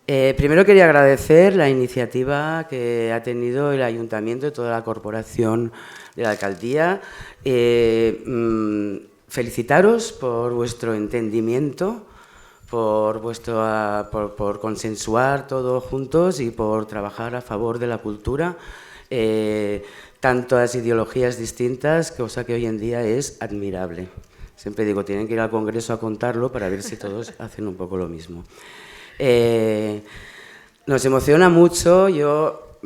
Primero quería agradecer la iniciativa que ha tenido el Ayuntamiento y toda la corporación de la Alcaldía. Felicitaros por vuestro entendimiento, por consensuar todos juntos y por trabajar a favor de la cultura. Tantas ideologías distintas, cosa que hoy en día es admirable. Siempre digo, tienen que ir al Congreso a contarlo para ver si todos hacen un poco lo mismo. Nos emociona mucho. Yo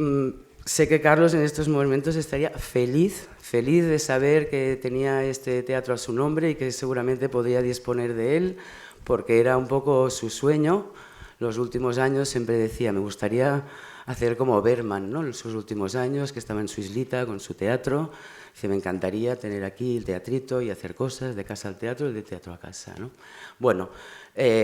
sé que Carlos en estos momentos estaría feliz de saber que tenía este teatro a su nombre y que seguramente podía disponer de él, porque era un poco su sueño. Los últimos años siempre decía, me gustaría hacer como Bergman, ¿no? En sus últimos años, que estaba en su islita con su teatro. Dice, me encantaría tener aquí el teatrito y hacer cosas de casa al teatro y de teatro a casa, ¿no? Bueno,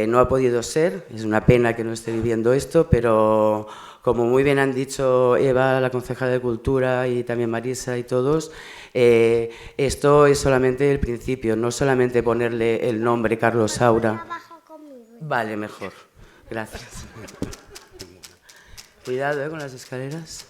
no ha podido ser, es una pena que no esté viviendo esto, pero como muy bien han dicho Eva, la concejala de Cultura, y también Marisa y todos, esto es solamente el principio, no solamente ponerle el nombre Carlos Saura. Vale, mejor. Gracias. Cuidado, con las escaleras.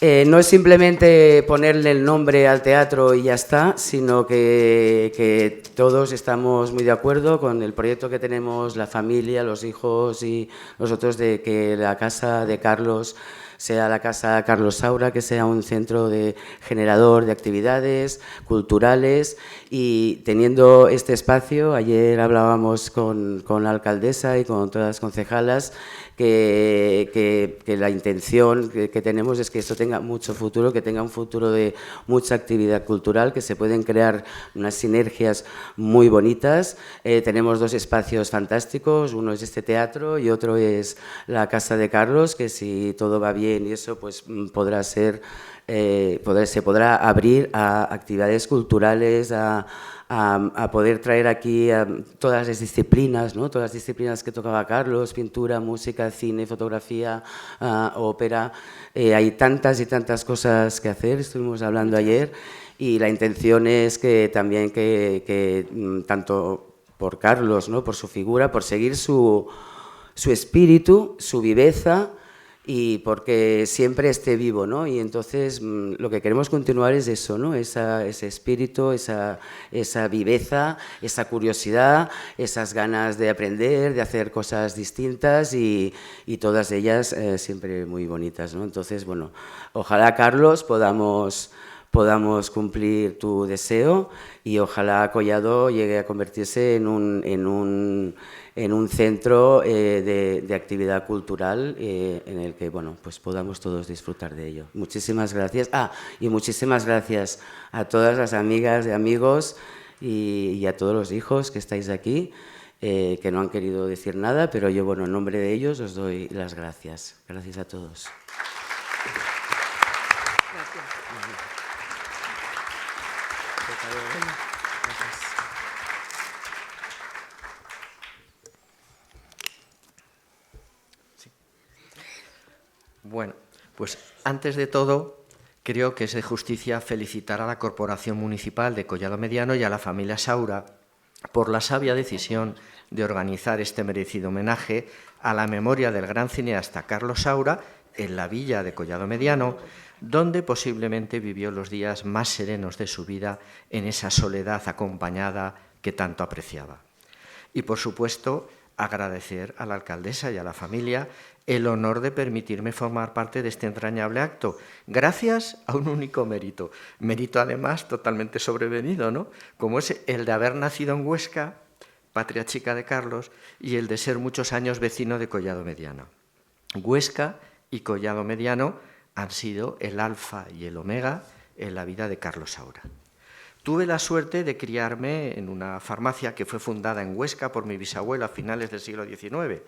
No es simplemente ponerle el nombre al teatro y ya está, sino que todos estamos muy de acuerdo con el proyecto que tenemos, la familia, los hijos y nosotros, de que la casa de Carlos sea la Casa Carlos Saura, que sea un centro generador de actividades culturales. Y teniendo este espacio, ayer hablábamos con la alcaldesa y con todas las concejalas, que la intención que tenemos es que esto tenga mucho futuro, que tenga un futuro de mucha actividad cultural, que se pueden crear unas sinergias muy bonitas. Tenemos dos espacios fantásticos, uno es este teatro y otro es la Casa de Carlos, que si todo va bien y eso, pues podrá ser, se podrá abrir a actividades culturales, a poder traer aquí a todas las disciplinas, ¿no? Todas las disciplinas que tocaba Carlos: pintura, música, cine, fotografía, ópera. Hay tantas y tantas cosas que hacer, estuvimos hablando ayer, y la intención es que también tanto por Carlos, ¿no? Por su figura, por seguir su espíritu, su viveza, y porque siempre esté vivo, ¿no? Y entonces lo que queremos continuar es eso, ¿no? Ese espíritu, esa viveza, esa curiosidad, esas ganas de aprender, de hacer cosas distintas, y todas ellas siempre muy bonitas, ¿no? Entonces, bueno, ojalá, Carlos, podamos cumplir tu deseo, y ojalá Collado llegue a convertirse en un centro de actividad cultural en el que, bueno, pues podamos todos disfrutar de ello. Muchísimas gracias. Y muchísimas gracias a todas las amigas y amigos y a todos los hijos que estáis aquí, que no han querido decir nada, pero yo, bueno, en nombre de ellos os doy las gracias. Gracias a todos. Bueno, pues antes de todo, creo que es de justicia felicitar a la Corporación Municipal de Collado Mediano y a la familia Saura por la sabia decisión de organizar este merecido homenaje a la memoria del gran cineasta Carlos Saura en la villa de Collado Mediano, donde posiblemente vivió los días más serenos de su vida, en esa soledad acompañada que tanto apreciaba. Y, por supuesto, agradecer a la alcaldesa y a la familia el honor de permitirme formar parte de este entrañable acto, gracias a un único mérito, además totalmente sobrevenido, ¿no? Como es el de haber nacido en Huesca, patria chica de Carlos, y el de ser muchos años vecino de Collado Mediano. Huesca y Collado Mediano han sido el alfa y el omega en la vida de Carlos Saura. Tuve la suerte de criarme en una farmacia que fue fundada en Huesca por mi bisabuelo a finales del siglo XIX.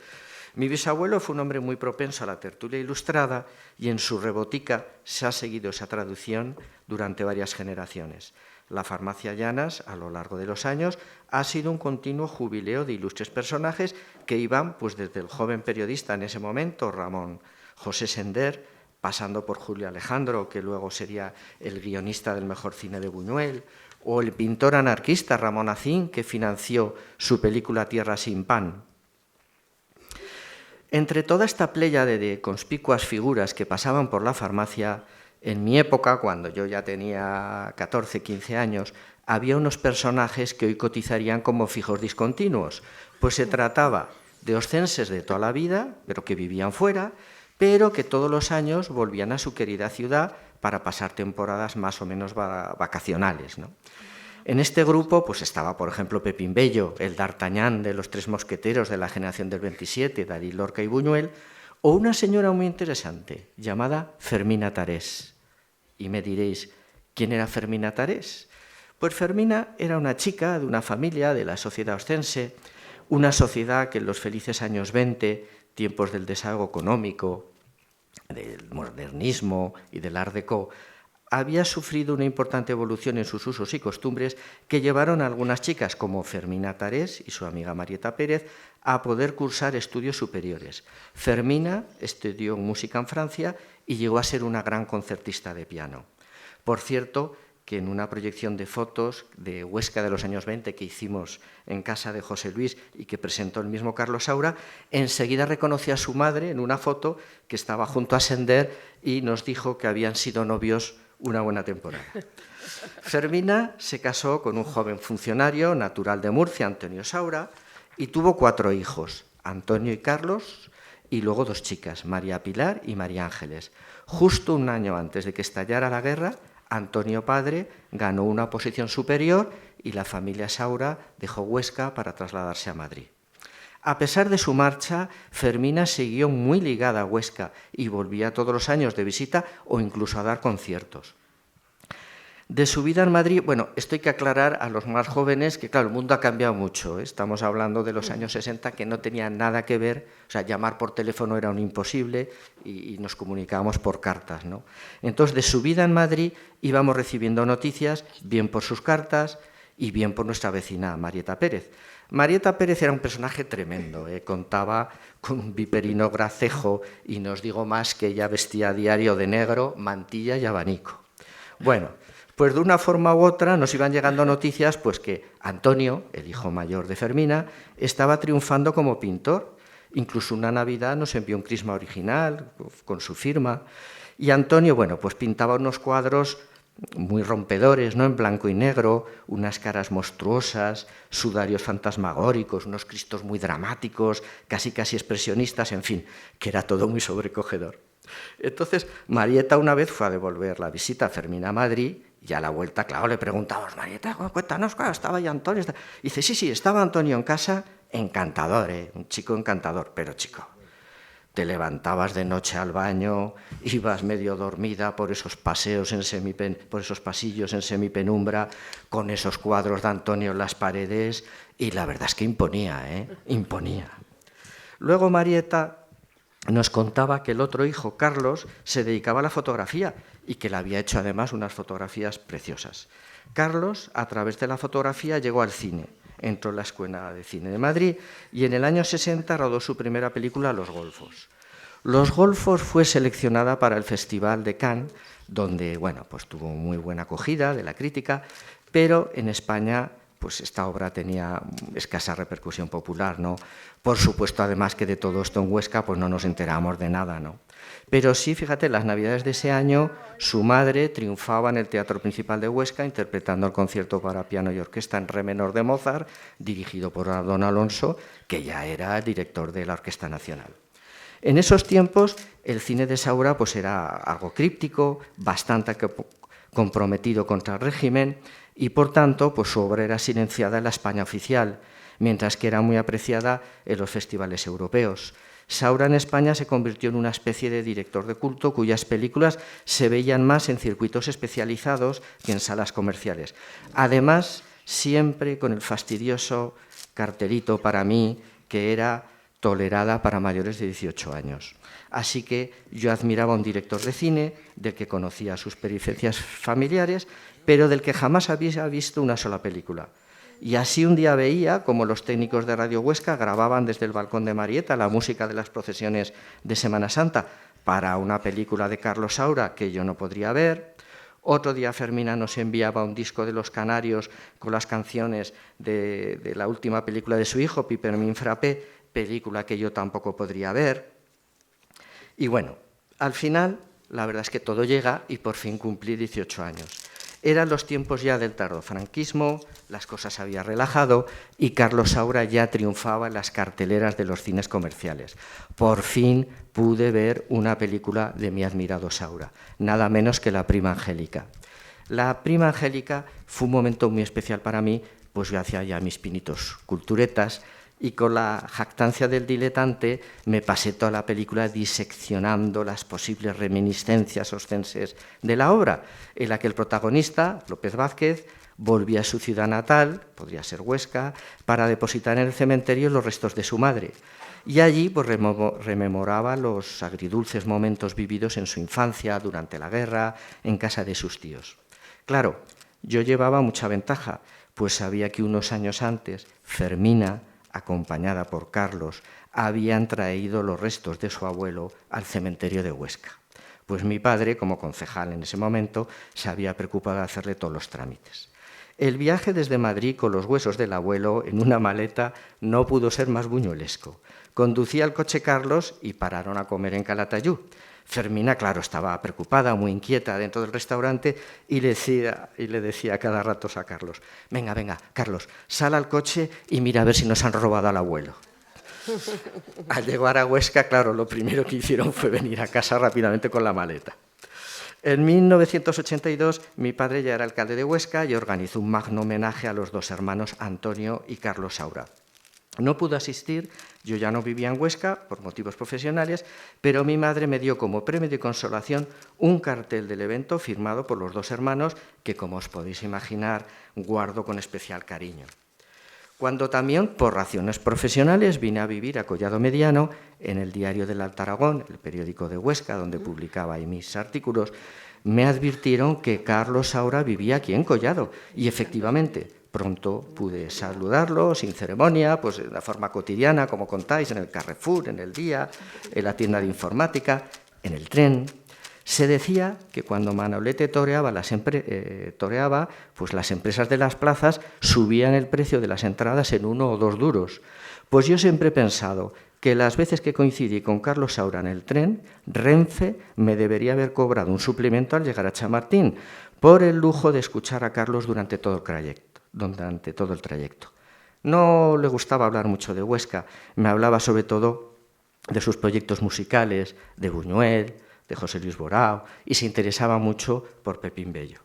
Mi bisabuelo fue un hombre muy propenso a la tertulia ilustrada, y en su rebotica se ha seguido esa tradición durante varias generaciones. La farmacia Llanas, a lo largo de los años, ha sido un continuo jubileo de ilustres personajes que iban, pues, desde el joven periodista en ese momento, Ramón José Sender, pasando por Julio Alejandro, que luego sería el guionista del mejor cine de Buñuel, o el pintor anarquista Ramón Acín, que financió su película Tierra sin pan. Entre toda esta pléyade de conspicuas figuras que pasaban por la farmacia, en mi época, cuando yo ya tenía 14, 15 años, había unos personajes que hoy cotizarían como fijos discontinuos, pues se trataba de oscenses de toda la vida, pero que vivían fuera, pero que todos los años volvían a su querida ciudad para pasar temporadas más o menos vacacionales, ¿no? En este grupo pues estaba, por ejemplo, Pepín Bello, el D'Artagnan de los Tres Mosqueteros de la generación del 27, David Lorca y Buñuel, o una señora muy interesante llamada Fermina Tarés. Y me diréis, ¿quién era Fermina Tarés? Pues Fermina era una chica de una familia de la sociedad oscense, una sociedad que en los felices años 20, tiempos del desahogo económico, del modernismo y del Art Déco, había sufrido una importante evolución en sus usos y costumbres que llevaron a algunas chicas como Fermina Tarés y su amiga Marieta Pérez a poder cursar estudios superiores. Fermina estudió música en Francia y llegó a ser una gran concertista de piano. Por cierto, que en una proyección de fotos de Huesca de los años 20 que hicimos en casa de José Luis y que presentó el mismo Carlos Saura, enseguida reconoció a su madre en una foto que estaba junto a Sender y nos dijo que habían sido novios una buena temporada. Fermina se casó con un joven funcionario natural de Murcia, Antonio Saura, y tuvo 4 hijos, Antonio y Carlos, y luego 2 chicas, María Pilar y María Ángeles. Justo un año antes de que estallara la guerra, Antonio padre ganó una posición superior y la familia Saura dejó Huesca para trasladarse a Madrid. A pesar de su marcha, Fermina siguió muy ligada a Huesca y volvía todos los años de visita o incluso a dar conciertos. De su vida en Madrid, bueno, esto hay que aclarar a los más jóvenes que, claro, el mundo ha cambiado mucho. Estamos hablando de los años 60 que no tenían nada que ver, o sea, llamar por teléfono era un imposible y nos comunicábamos por cartas, ¿no? Entonces, de su vida en Madrid íbamos recibiendo noticias, bien por sus cartas y bien por nuestra vecina Marieta Pérez. Marieta Pérez era un personaje tremendo, contaba con un viperino gracejo y no os digo más que ella vestía a diario de negro, mantilla y abanico. Bueno, pues de una forma u otra nos iban llegando noticias pues que Antonio, el hijo mayor de Fermina, estaba triunfando como pintor. Incluso una Navidad nos envió un crisma original con su firma. Y Antonio, bueno, pues pintaba unos cuadros muy rompedores, ¿no? En blanco y negro, unas caras monstruosas, sudarios fantasmagóricos, unos cristos muy dramáticos, casi expresionistas, en fin, que era todo muy sobrecogedor. Entonces, Marieta una vez fue a devolver la visita a Fermina a Madrid y a la vuelta, claro, le preguntamos, Marieta, cuéntanos, claro, estaba ya Antonio. Y dice, sí, estaba Antonio en casa, encantador, un chico encantador, pero chico, te levantabas de noche al baño, ibas medio dormida por esos paseos por esos pasillos en semipenumbra, con esos cuadros de Antonio en las paredes, y la verdad es que imponía, imponía. Luego Marieta nos contaba que el otro hijo, Carlos, se dedicaba a la fotografía y que le había hecho además unas fotografías preciosas. Carlos, a través de la fotografía, llegó al cine. Entró en la Escuela de Cine de Madrid y en el año 60 rodó su primera película, Los Golfos. Los Golfos fue seleccionada para el Festival de Cannes, donde bueno, pues tuvo muy buena acogida de la crítica, pero en España pues esta obra tenía escasa repercusión popular, ¿no? Por supuesto, además que de todo esto en Huesca pues no nos enteramos de nada, ¿no? Pero sí, fíjate, las Navidades de ese año, su madre triunfaba en el Teatro Principal de Huesca interpretando el concierto para piano y orquesta en re menor de Mozart, dirigido por don Alonso, que ya era el director de la Orquesta Nacional. En esos tiempos, el cine de Saura pues era algo críptico, bastante comprometido contra el régimen, y por tanto pues su obra era silenciada en la España oficial, mientras que era muy apreciada en los festivales europeos. Saura en España se convirtió en una especie de director de culto cuyas películas se veían más en circuitos especializados que en salas comerciales. Además, siempre con el fastidioso cartelito para mí que era tolerada para mayores de 18 años. Así que yo admiraba a un director de cine del que conocía sus peripecias familiares, pero del que jamás había visto una sola película. Y así un día veía como los técnicos de Radio Huesca grababan desde el balcón de Marieta la música de las procesiones de Semana Santa para una película de Carlos Saura que yo no podría ver. Otro día Fermina nos enviaba un disco de Los Canarios con las canciones de la última película de su hijo, Pipermin Frappé, película que yo tampoco podría ver. Y bueno, al final, la verdad es que todo llega y por fin cumplí 18 años. Eran los tiempos ya del tardofranquismo, las cosas se habían relajado y Carlos Saura ya triunfaba en las carteleras de los cines comerciales. Por fin pude ver una película de mi admirado Saura, nada menos que La prima Angélica. La prima Angélica fue un momento muy especial para mí, pues yo hacía ya mis pinitos culturetas y con la jactancia del diletante me pasé toda la película diseccionando las posibles reminiscencias oscenses de la obra, en la que el protagonista, López Vázquez, volvía a su ciudad natal, podría ser Huesca, para depositar en el cementerio los restos de su madre. Y allí pues, rememoraba los agridulces momentos vividos en su infancia, durante la guerra, en casa de sus tíos. Claro, yo llevaba mucha ventaja, pues sabía que unos años antes Fermina, acompañada por Carlos, habían traído los restos de su abuelo al cementerio de Huesca. Pues mi padre, como concejal en ese momento, se había preocupado de hacerle todos los trámites. El viaje desde Madrid con los huesos del abuelo en una maleta no pudo ser más buñuelesco. Conducía el coche Carlos y pararon a comer en Calatayud. Fermina, claro, estaba preocupada, muy inquieta dentro del restaurante y le decía cada rato a Carlos: venga, Carlos, sal al coche y mira a ver si nos han robado al abuelo. Al llegar a Huesca, claro, lo primero que hicieron fue venir a casa rápidamente con la maleta. En 1982 mi padre ya era alcalde de Huesca y organizó un magno homenaje a los dos hermanos Antonio y Carlos Saura. No pude asistir, yo ya no vivía en Huesca por motivos profesionales, pero mi madre me dio como premio de consolación un cartel del evento firmado por los dos hermanos que, como os podéis imaginar, guardo con especial cariño. Cuando también, por razones profesionales, vine a vivir a Collado Mediano, en el Diario del Alto Aragón, el periódico de Huesca, donde publicaba ahí mis artículos, me advirtieron que Carlos Saura vivía aquí en Collado, y efectivamente, pronto pude saludarlo sin ceremonia, pues de una forma cotidiana, como contáis, en el Carrefour, en el Día, en la tienda de informática, en el tren. Se decía que cuando Manolete toreaba, pues las empresas de las plazas subían el precio de las entradas en 1 o 2 duros. Pues yo siempre he pensado que las veces que coincidí con Carlos Saura en el tren, Renfe me debería haber cobrado un suplemento al llegar a Chamartín, por el lujo de escuchar a Carlos durante todo el trayecto. No le gustaba hablar mucho de Huesca, me hablaba sobre todo de sus proyectos musicales, de Buñuel, de José Luis Borao, y se interesaba mucho por Pepín Bello.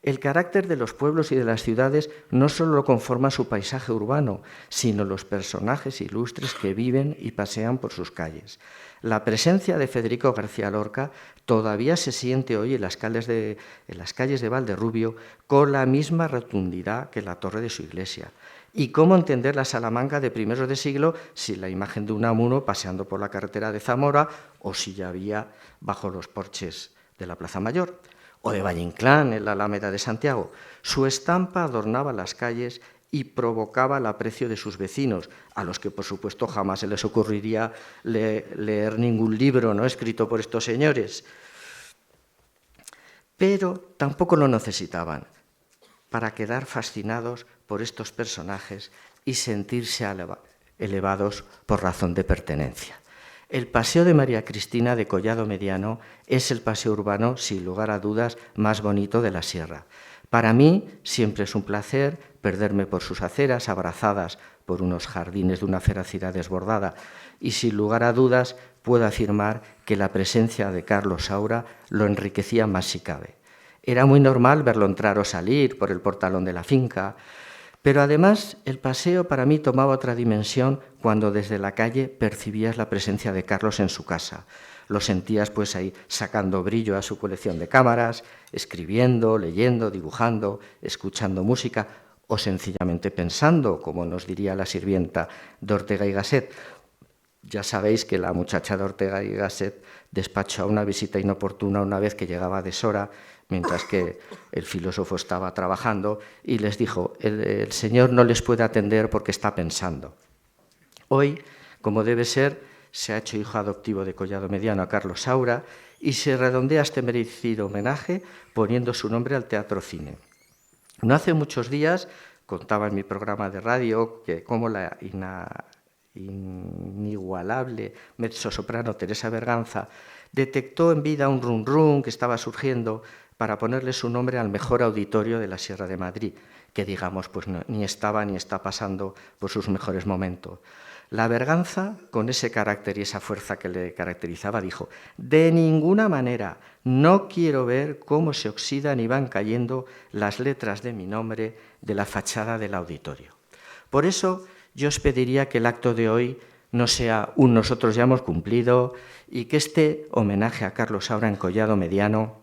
El carácter de los pueblos y de las ciudades no solo lo conforma su paisaje urbano, sino los personajes ilustres que viven y pasean por sus calles. La presencia de Federico García Lorca todavía se siente hoy en las calles de Valderrubio con la misma rotundidad que la torre de su iglesia. ¿Y cómo entender la Salamanca de primeros de siglo sin la imagen de Unamuno paseando por la carretera de Zamora o si ya había bajo los porches de la Plaza Mayor? O de Valle Inclán en la Alameda de Santiago. Su estampa adornaba las calles y provocaba el aprecio de sus vecinos, a los que por supuesto jamás se les ocurriría leer ningún libro no escrito por estos señores. Pero tampoco lo necesitaban para quedar fascinados por estos personajes y sentirse elevados por razón de pertenencia. El Paseo de María Cristina de Collado Mediano es el paseo urbano, sin lugar a dudas, más bonito de la sierra. Para mí siempre es un placer perderme por sus aceras, abrazadas por unos jardines de una feracidad desbordada, y sin lugar a dudas puedo afirmar que la presencia de Carlos Saura lo enriquecía más si cabe. Era muy normal verlo entrar o salir por el portalón de la finca, pero además el paseo para mí tomaba otra dimensión cuando desde la calle percibías la presencia de Carlos en su casa. Lo sentías pues ahí sacando brillo a su colección de cámaras, escribiendo, leyendo, dibujando, escuchando música o sencillamente pensando, como nos diría la sirvienta de Ortega y Gasset. Ya sabéis que la muchacha de Ortega y Gasset despachó una visita inoportuna una vez que llegaba a deshora, mientras que el filósofo estaba trabajando, y les dijo: el señor no les puede atender porque está pensando. Hoy, como debe ser, se ha hecho hijo adoptivo de Collado Mediano a Carlos Saura y se redondea este merecido homenaje poniendo su nombre al Teatro Cine. No hace muchos días contaba en mi programa de radio que cómo la inigualable mezzosoprano Teresa Berganza, detectó en vida un run run que estaba surgiendo para ponerle su nombre al mejor auditorio de la Sierra de Madrid, que digamos pues no, ni estaba ni está pasando por sus mejores momentos. La Berganza, con ese carácter y esa fuerza que le caracterizaba, dijo: de ninguna manera, no quiero ver cómo se oxidan y van cayendo las letras de mi nombre de la fachada del auditorio. Por eso yo os pediría que el acto de hoy no sea un nosotros ya hemos cumplido y que este homenaje a Carlos Saura en Collado Mediano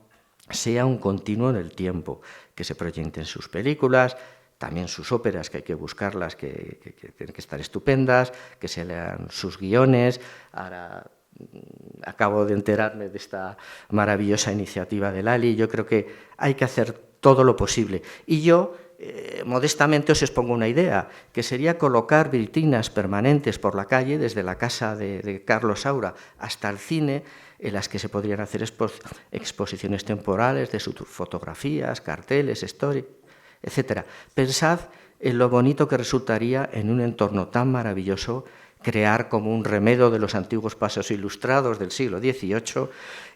sea un continuo en el tiempo, que se proyecten sus películas, también sus óperas, que hay que buscarlas, que tienen que estar estupendas, que se lean sus guiones. Ahora acabo de enterarme de esta maravillosa iniciativa de Lali. Yo creo que hay que hacer todo lo posible. Y yo, modestamente, os expongo una idea, que sería colocar vitrinas permanentes por la calle, desde la casa de Carlos Saura hasta el cine, en las que se podrían hacer exposiciones temporales de sus fotografías, carteles, stories, etc. Pensad en lo bonito que resultaría en un entorno tan maravilloso crear como un remedo de los antiguos paseos ilustrados del siglo XVIII,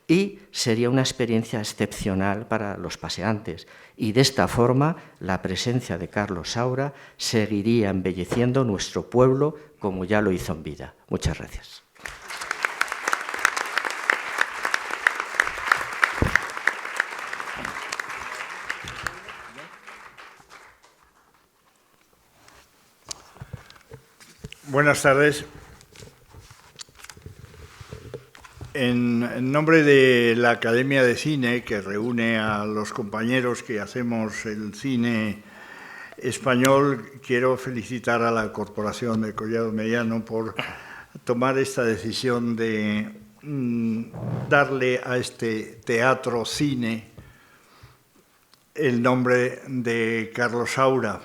y sería una experiencia excepcional para los paseantes. Y de esta forma la presencia de Carlos Saura seguiría embelleciendo nuestro pueblo como ya lo hizo en vida. Muchas gracias. Buenas tardes. En nombre de la Academia de Cine, que reúne a los compañeros que hacemos el cine español, quiero felicitar a la Corporación de Collado Mediano por tomar esta decisión de darle a este teatro-cine el nombre de Carlos Saura.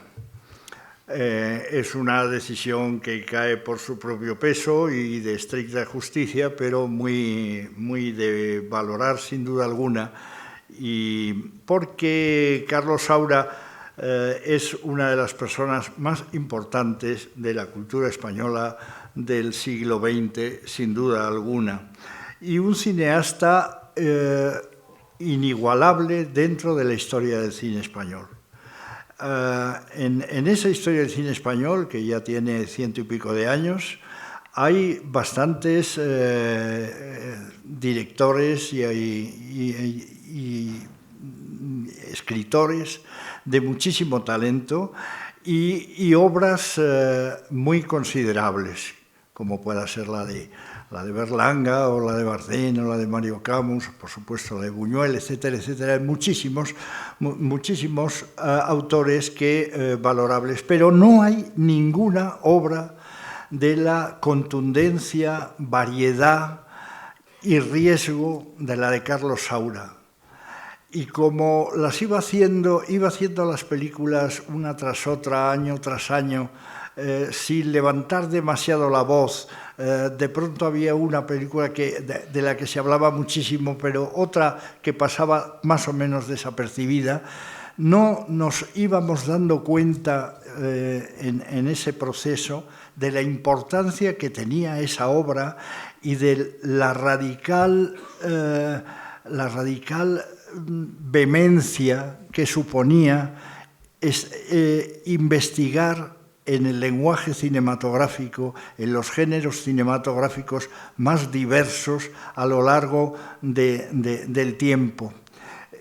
Es una decisión que cae por su propio peso y de estricta justicia, pero muy de valorar sin duda alguna, y porque Carlos Saura es una de las personas más importantes de la cultura española del siglo XX, sin duda alguna, y un cineasta inigualable dentro de la historia del cine español. En esa historia del cine español, que ya tiene 100 y pico de años, hay bastantes directores y escritores de muchísimo talento y obras muy considerables, como pueda ser la de Berlanga, o la de Bardén, o la de Mario Camus, por supuesto la de Buñuel, etcétera, etcétera. Hay muchísimos autores valorables, pero no hay ninguna obra de la contundencia, variedad y riesgo de la de Carlos Saura. Y como las iba haciendo las películas una tras otra, año tras año, sin levantar demasiado la voz. De pronto había una película de la que se hablaba muchísimo, pero otra que pasaba más o menos desapercibida. No nos íbamos dando cuenta en ese proceso de la importancia que tenía esa obra y de la radical vehemencia que suponía investigar en el lenguaje cinematográfico, en los géneros cinematográficos más diversos a lo largo del tiempo.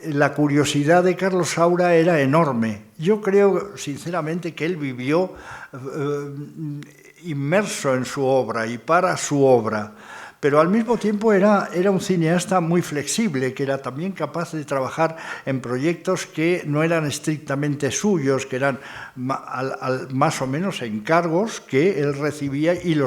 La curiosidad de Carlos Saura era enorme. Yo creo, sinceramente, que él vivió inmerso en su obra y para su obra, pero al mismo tiempo era un cineasta muy flexible, que era también capaz de trabajar en proyectos que no eran estrictamente suyos, que eran más o menos encargos que él recibía y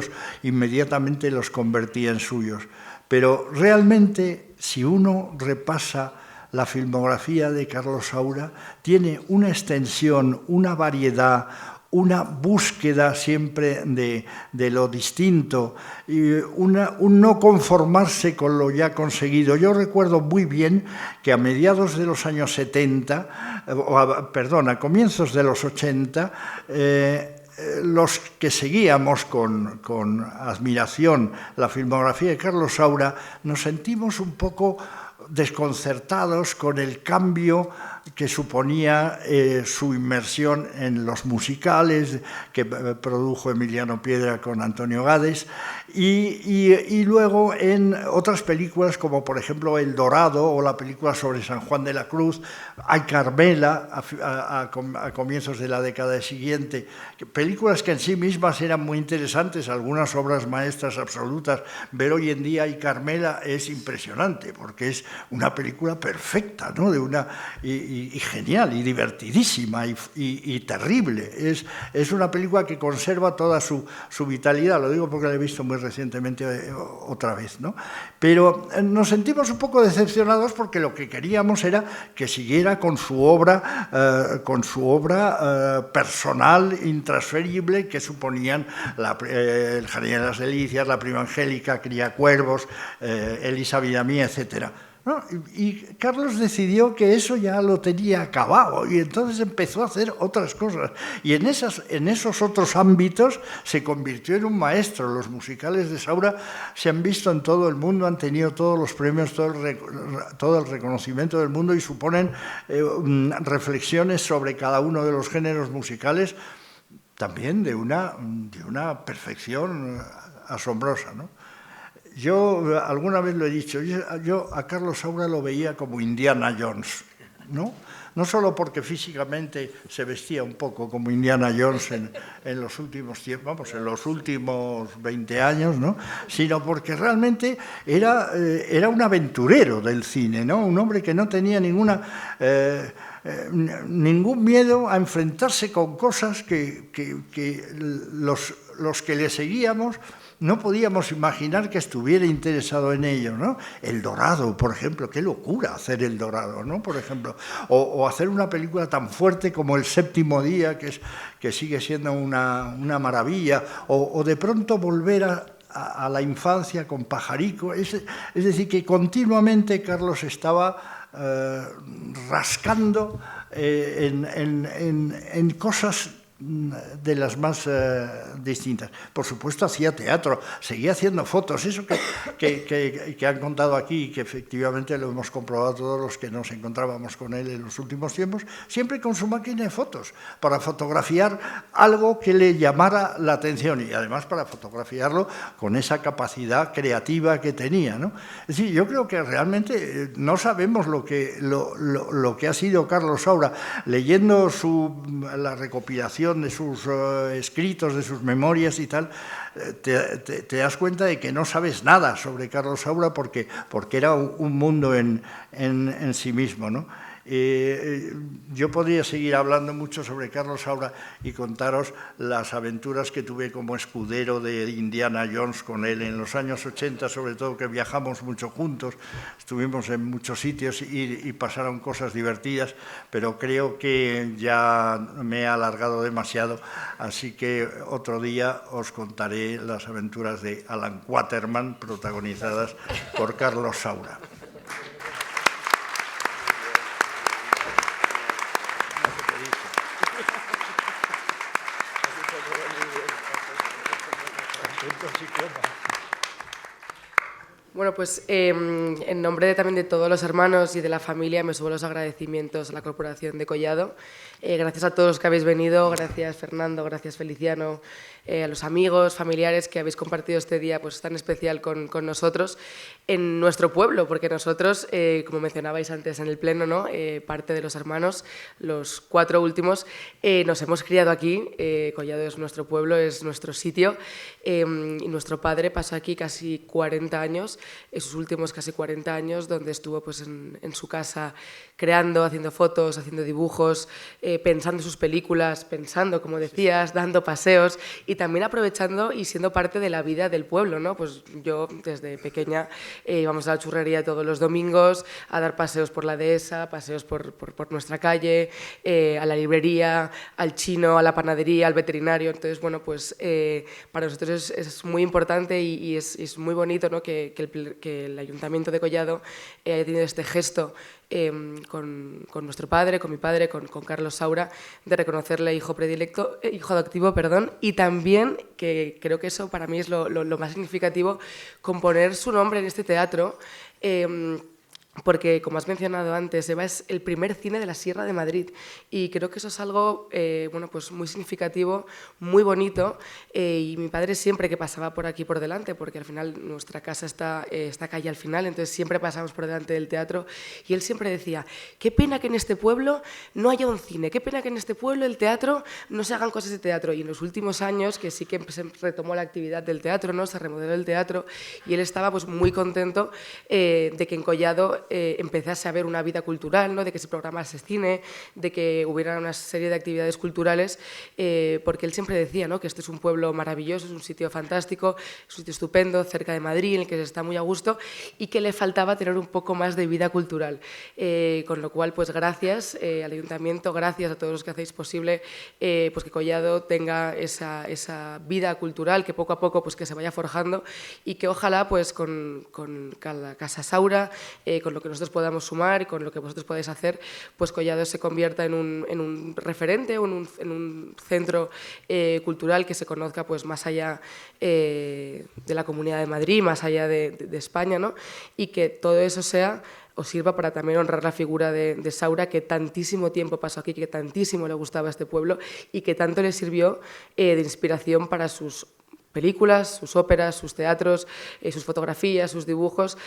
inmediatamente los convertía en suyos. Pero realmente, si uno repasa la filmografía de Carlos Saura, tiene una extensión, una variedad, una búsqueda siempre de lo distinto, y un no conformarse con lo ya conseguido. Yo recuerdo muy bien que a mediados de los años 70, a comienzos de los 80, los que seguíamos con admiración la filmografía de Carlos Saura, nos sentimos un poco desconcertados con el cambio que suponía su inmersión en los musicales que produjo Emiliano Piedra con Antonio Gades y luego en otras películas como por ejemplo El Dorado o la película sobre San Juan de la Cruz, Ay Carmela a comienzos de la década siguiente, películas que en sí mismas eran muy interesantes, algunas obras maestras absolutas. Ver hoy en día Ay Carmela es impresionante porque es una película perfecta, ¿no? Y genial, y divertidísima, y terrible. Es una película que conserva toda su vitalidad, lo digo porque la he visto muy recientemente otra vez, ¿no? Pero nos sentimos un poco decepcionados porque lo que queríamos era que siguiera con su obra personal, intransferible, que suponían El Jardín de las Delicias, La Prima Angélica, Cría Cuervos, Elisa Villamía, etcétera, ¿no? Y Carlos decidió que eso ya lo tenía acabado y entonces empezó a hacer otras cosas. Y en esos otros ámbitos se convirtió en un maestro. Los musicales de Saura se han visto en todo el mundo, han tenido todos los premios, todo el reconocimiento del mundo y suponen reflexiones sobre cada uno de los géneros musicales también de una perfección asombrosa, ¿no? Yo alguna vez lo he dicho, yo a Carlos Saura lo veía como Indiana Jones, ¿no? No solo porque físicamente se vestía un poco como Indiana Jones en los últimos tiempos, vamos, en los últimos 20 años, ¿no? Sino porque realmente era un aventurero del cine, ¿no? Un hombre que no tenía ningún miedo a enfrentarse con cosas que los que le seguíamos no podíamos imaginar que estuviera interesado en ello, ¿no? El Dorado, por ejemplo, qué locura hacer El Dorado, ¿no? Por ejemplo, o hacer una película tan fuerte como El Séptimo Día, que sigue siendo una maravilla, o de pronto volver a la infancia con Pajarico. Es decir, que continuamente Carlos estaba rascando en cosas de las más distintas. Por supuesto hacía teatro, seguía haciendo fotos, eso que han contado aquí y que efectivamente lo hemos comprobado todos los que nos encontrábamos con él en los últimos tiempos, siempre con su máquina de fotos, para fotografiar algo que le llamara la atención y además para fotografiarlo con esa capacidad creativa que tenía, ¿no? Es decir, yo creo que realmente no sabemos lo que ha sido Carlos Saura. Leyendo la recopilación de sus escritos, de sus memorias y tal, te das cuenta de que no sabes nada sobre Carlos Saura porque era un mundo en sí mismo, ¿no? Yo podría seguir hablando mucho sobre Carlos Saura y contaros las aventuras que tuve como escudero de Indiana Jones con él en los años 80, sobre todo que viajamos mucho juntos, estuvimos en muchos sitios y pasaron cosas divertidas, pero creo que ya me he alargado demasiado, así que otro día os contaré las aventuras de Alan Quaterman protagonizadas por Carlos Saura. Bueno, pues en nombre también de todos los hermanos y de la familia me subo los agradecimientos a la Corporación de Collado. Gracias a todos los que habéis venido, gracias Fernando, gracias Feliciano, a los amigos, familiares que habéis compartido este día pues, tan especial con nosotros en nuestro pueblo, porque nosotros, como mencionabais antes en el pleno, ¿no? Parte de los hermanos, los 4 últimos, nos hemos criado aquí. Collado es nuestro pueblo, es nuestro sitio, y nuestro padre pasó aquí casi 40 años, sus últimos casi 40 años, donde estuvo pues, en su casa creando, haciendo fotos, haciendo dibujos, pensando en sus películas, pensando, como decías, dando paseos y también aprovechando y siendo parte de la vida del pueblo, ¿no? Pues yo desde pequeña íbamos a la churrería todos los domingos a dar paseos por la dehesa, paseos por nuestra calle, a la librería, al chino, a la panadería, al veterinario. Entonces, bueno, pues para nosotros es muy importante y es muy bonito, ¿no? que el que el Ayuntamiento de Collado haya tenido este gesto con nuestro padre, con mi padre, con Carlos Saura, de reconocerle hijo adoptivo, y también, que creo que eso para mí es lo más significativo, con poner su nombre en este teatro, porque, como has mencionado antes, Eva, es el primer cine de la Sierra de Madrid y creo que eso es algo bueno, pues muy significativo, muy bonito, y mi padre siempre que pasaba por aquí por delante, porque al final nuestra casa está calle al final, entonces siempre pasamos por delante del teatro, y él siempre decía, qué pena que en este pueblo no haya un cine, qué pena que en este pueblo el teatro no se hagan cosas de teatro, y en los últimos años que sí que se retomó la actividad del teatro, ¿no? Se remodeló el teatro y él estaba pues muy contento de que en Collado empezase a haber una vida cultural, ¿no? De que se programase cine, de que hubiera una serie de actividades culturales, porque él siempre decía, ¿no? Que este es un pueblo maravilloso, es un sitio fantástico, es un sitio estupendo, cerca de Madrid, en el que se está muy a gusto y que le faltaba tener un poco más de vida cultural. Con lo cual, pues gracias al Ayuntamiento, gracias a todos los que hacéis posible pues que Collado tenga esa vida cultural que poco a poco pues que se vaya forjando y que ojalá pues con la Casa Saura, con lo que nosotros podamos sumar y con lo que vosotros podáis hacer, pues Collado se convierta en un referente o en un centro cultural que se conozca pues más allá de la Comunidad de Madrid, más allá de España, ¿no? Y que todo eso os sirva para también honrar la figura de Saura, que tantísimo tiempo pasó aquí, que tantísimo le gustaba a este pueblo y que tanto le sirvió de inspiración para sus películas, sus óperas, sus teatros, sus fotografías, sus dibujos,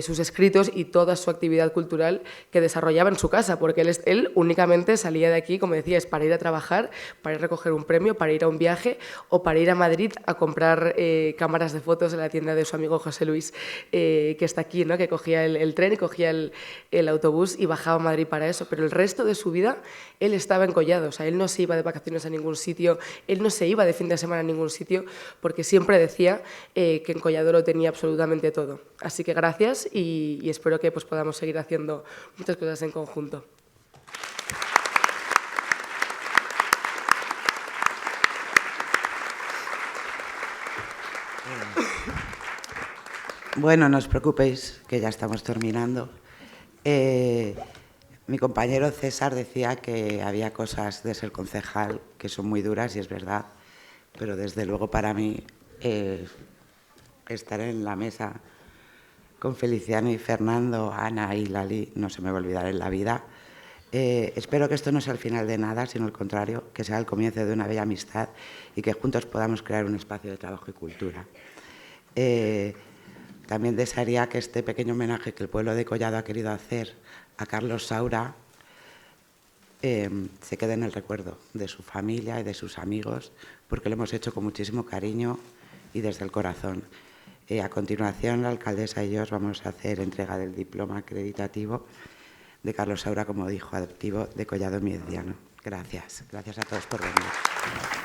sus escritos y toda su actividad cultural que desarrollaba en su casa, porque él únicamente salía de aquí, como decías, para ir a trabajar, para ir a recoger un premio, para ir a un viaje o para ir a Madrid a comprar cámaras de fotos en la tienda de su amigo José Luis, que está aquí, ¿no? Que cogía el tren y cogía el autobús y bajaba a Madrid para eso, pero el resto de su vida él estaba en Collado, o sea, él no se iba de vacaciones a ningún sitio, él no se iba de fin de semana a ningún sitio, porque siempre decía que en Collado lo tenía absolutamente todo. Así que gracias y espero que pues, podamos seguir haciendo muchas cosas en conjunto. Bueno, no os preocupéis, que ya estamos terminando. Mi compañero César decía que había cosas de ser concejal que son muy duras, y es verdad, pero desde luego para mí estar en la mesa con Feliciano y Fernando, Ana y Lali, no se me va a olvidar en la vida. Espero que esto no sea el final de nada, sino al contrario, que sea el comienzo de una bella amistad y que juntos podamos crear un espacio de trabajo y cultura. También desearía que este pequeño homenaje que el pueblo de Collado ha querido hacer a Carlos Saura se quede en el recuerdo de su familia y de sus amigos, porque lo hemos hecho con muchísimo cariño y desde el corazón. A continuación, la alcaldesa y yo os vamos a hacer entrega del diploma acreditativo de Carlos Saura como hijo adoptivo de Collado Mediano. Gracias. Gracias a todos por venir.